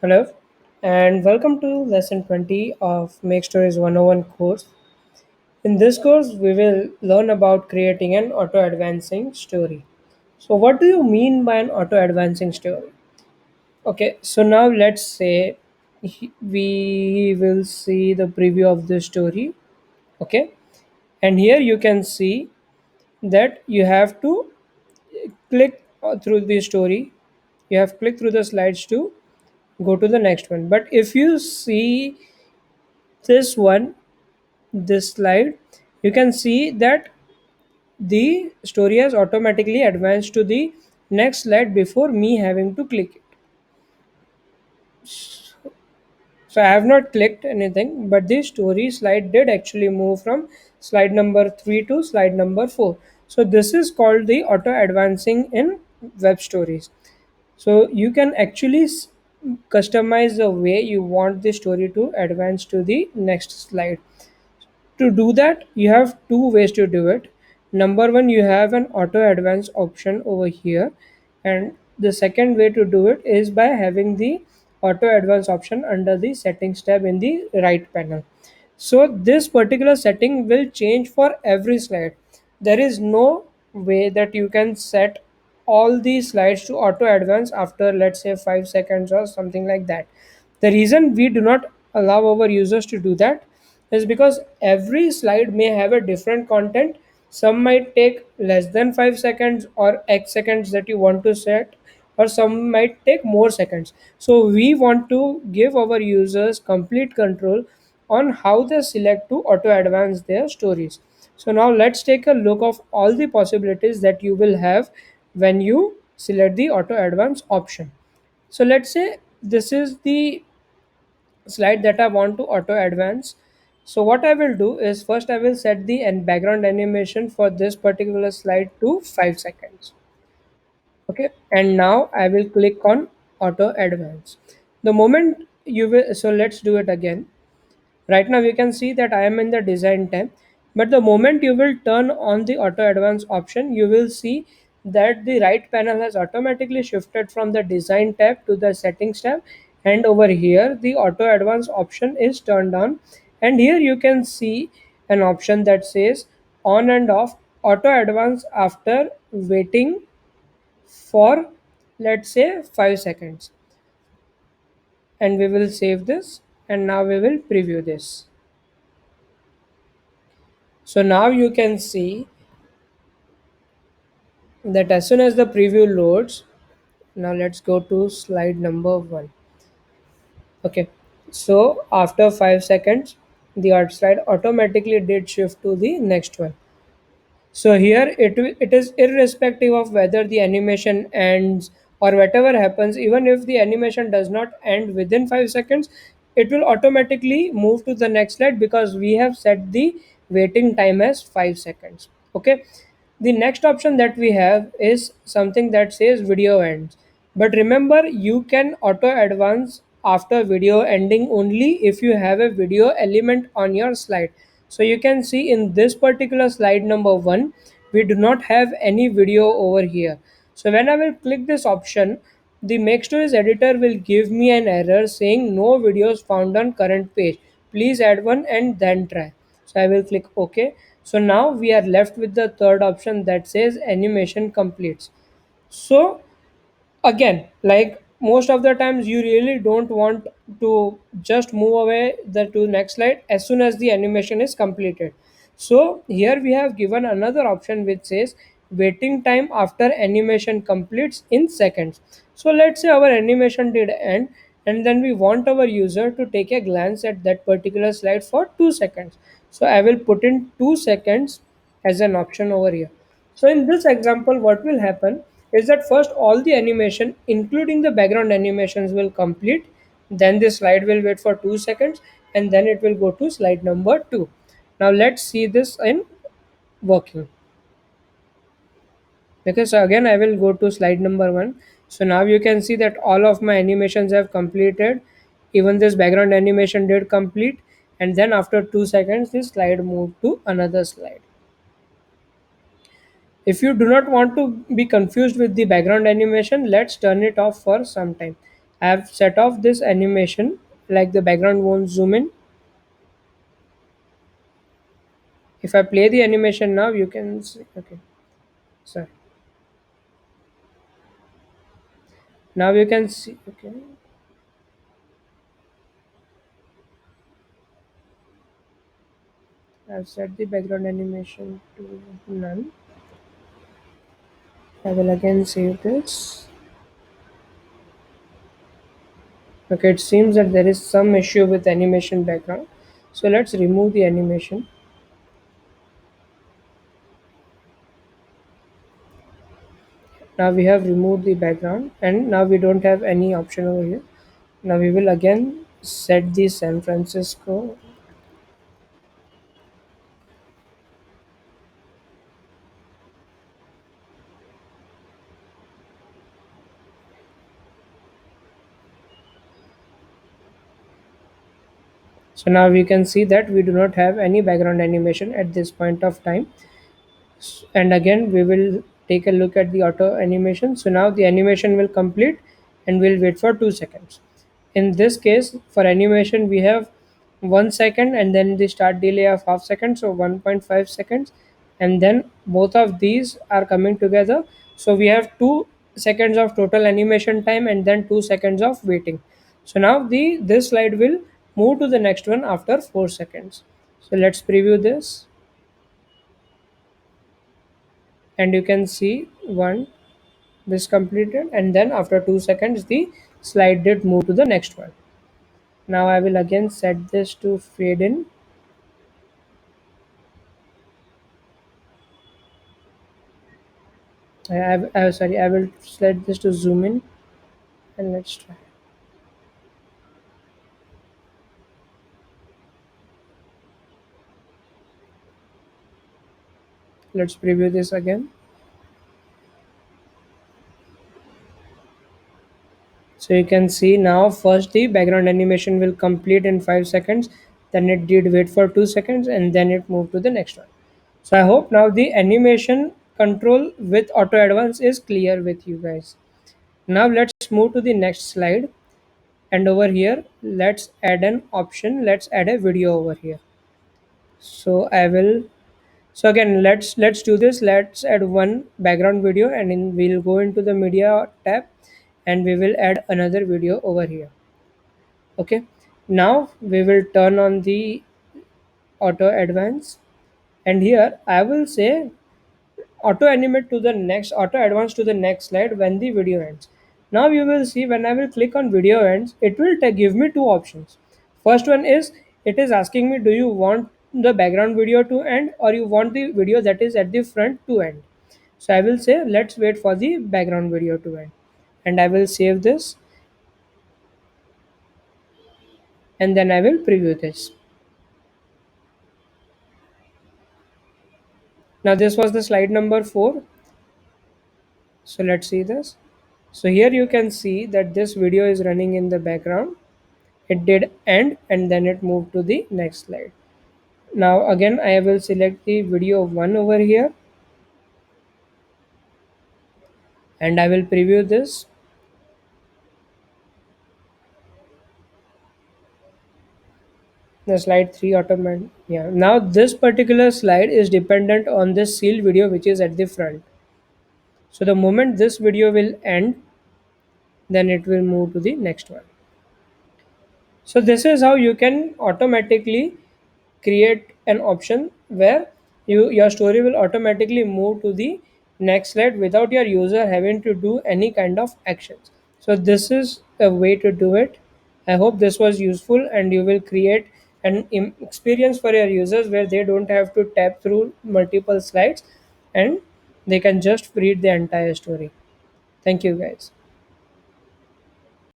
Hello, and welcome to lesson 20 of Make Stories 101 course. In this course, we will learn about creating an auto advancing story. So, what do you mean by an auto advancing story? Okay, so now let's say we will see the preview of the story. Okay, and here you can see that you have to click through the story, you have clicked through the slides to go to the next one. But if you see this one, this slide, you can see that the story has automatically advanced to the next slide before me having to click it. So I have not clicked anything, but the story slide did actually move from slide number 3 to slide number 4. So this is called the auto advancing in web stories. So you can actually customize the way you want the story to advance to the next slide. To do that, you have two ways to do it. Number one, you have an auto advance option over here, and the second way to do it is by having the auto advance option under the settings tab in the right panel. So this particular setting will change for every slide. There is no way that you can set all the slides to auto advance after, let's say, 5 seconds or something like that. The reason we do not allow our users to do that is because every slide may have a different content. Some might take less than 5 seconds or x seconds that you want to set, or some might take more seconds. So we want to give our users complete control on how they select to auto advance their stories. So now let's take a look of all the possibilities that you will have when you select the auto advance option. So let's say this is the slide that I want to auto advance. So what I will do is first I will set the background animation for this particular slide to 5 seconds. Okay, and now I will click on auto advance. The moment you will, so let's do it again. Right now you can see that I am in the design tab, but the moment you will turn on the auto advance option, you will see that the right panel has automatically shifted from the design tab to the settings tab, and over here the auto advance option is turned on, and here you can see an option that says on and off auto advance after waiting for, let's say, 5 seconds. And we will save this, and now we will preview this. So now you can see that as soon as the preview loads, now let's go to slide number 1. Okay, so after 5 seconds the art slide automatically did shift to the next one. So here it is irrespective of whether the animation ends or whatever happens. Even if the animation does not end within 5 seconds, it will automatically move to the next slide because we have set the waiting time as 5 seconds. Okay, the next option that we have is something that says video ends. But remember, you can auto advance after video ending only if you have a video element on your slide. So you can see in this particular slide number 1, we do not have any video over here. So when I will click this option, the Make Stories editor will give me an error saying no videos found on current page. Please add one and then try. So I will click OK. So now we are left with the third option that says animation completes. So again, like most of the times you really don't want to just move away the to next slide as soon as the animation is completed. So here we have given another option which says waiting time after animation completes in seconds. So let's say our animation did end, and then we want our user to take a glance at that particular slide for 2 seconds. So I will put in 2 seconds as an option over here. So in this example, what will happen is that first all the animation, including the background animations, will complete. Then the slide will wait for 2 seconds, and then it will go to slide number 2. Now let's see this in working. Okay, so again I will go to slide number 1. So now you can see that all of my animations have completed. Even this background animation did complete, and then after 2 seconds this slide moved to another slide. If you do not want to be confused with the background animation, let's turn it off for some time. I have set off this animation, like the background won't zoom in. If I play the animation now, you can see. Okay, sorry. Now you can see. Okay, I've set the background animation to none. I will again save this. Okay, it seems that there is some issue with animation background. So let's remove the animation. Now we have removed the background and now we don't have any option over here. Now we will again set the San Francisco. So now we can see that we do not have any background animation at this point of time. And again we will take a look at the auto animation. So now the animation will complete and we'll wait for 2 seconds. In this case, for animation we have 1 second and then the start delay of half second, so 1.5 seconds, and then both of these are coming together, so we have 2 seconds of total animation time and then 2 seconds of waiting. So now the this slide will move to the next one after 4 seconds. So let's preview this, and you can see one, this completed, and then after 2 seconds the slide did move to the next one. Now I will again set this to fade in. Sorry, I will set this to zoom in, and let's try. Let's preview this again. So you can see now first the background animation will complete in 5 seconds, then it did wait for 2 seconds, and then it moved to the next one. So I hope now the animation control with auto advance is clear with you guys. Now let's move to the next slide, and over here let's add an option. Let's add a video over here. So I will, so again let's do this. Let's add one background video, and then we'll go into the media tab and we will add another video over here. Okay, now we will turn on the auto advance, and here I will say auto animate to the next, auto advance to the next slide when the video ends. Now you will see when I will click on video ends, it will give me two options. First one is, it is asking me, do you want the background video to end or you want the video that is at the front to end. So I will say let's wait for the background video to end, and I will save this, and then I will preview this. Now this was the slide number 4. So let's see this. So here you can see that this video is running in the background. It did end and then it moved to the next slide. Now again I will select the video 1 over here, and I will preview this. The slide 3 automatic. Yeah. Now this particular slide is dependent on this sealed video which is at the front. So the moment this video will end, then it will move to the next one. So this is how you can automatically create an option where your story will automatically move to the next slide without your user having to do any kind of actions. So this is a way to do it. I hope this was useful and you will create an experience for your users where they don't have to tap through multiple slides and they can just read the entire story. Thank you guys.